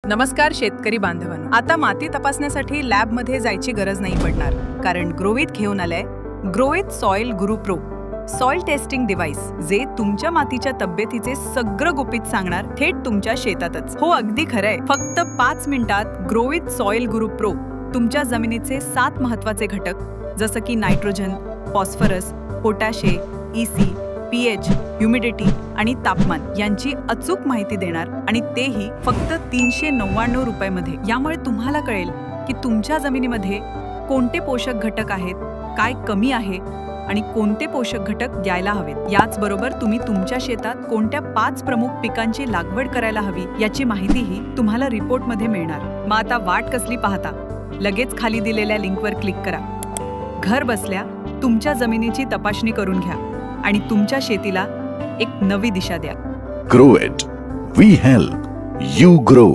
नमस्कार शेतकरी बांधवांनो, आता माती तपासण्यासाठी लॅबमध्ये जायची गरज नाही पडणार, कारण ग्रोविथ घेऊन आलंय ग्रोविथ सॉइल गुरु प्रो सॉइल टेस्टिंग डिव्हाइस, जे तुमच्या मातीच्या तब्येतीचे सगळं गुपित सांगणार थेट तुमच्या शेतातच। हो, अगदी खरंय, फक्त 5 मिनिटात ग्रोविथ सॉइल गुरु प्रो तुमच्या जमिनीचे 7 महत्त्वाचे घटक जसं की नायट्रोजन, फॉस्फरस, पोटॅशे, ईसी, पीएच, ह्युमिडिटी आणि तापमान यांची अचूक माहिती देणार, आणि तेही फक्त 399 रुपयामध्ये। यामुळे तुम्हाला कळेल की तुमच्या जमिनीमध्ये कोणते पोषक घटक आहेत, काय कमी आहे आणि कोणते पोषक घटक द्यायला हवेत। याचबरोबर तुम्ही तुमच्या शेतात कोणत्या 5 प्रमुख पिकांची लागवड करायला हवी याची माहितीही तुम्हाला रिपोर्टमध्ये मिळणार। मग आता वाट कसली पाहता, लगेच खाली दिलेल्या लिंकवर क्लिक करा। घर बसल्या तुमच्या जमिनीची तपासणी करून घ्या आणि तुमच्या शेतीला एक नवी दिशा द्या। Grow it, we help, you grow.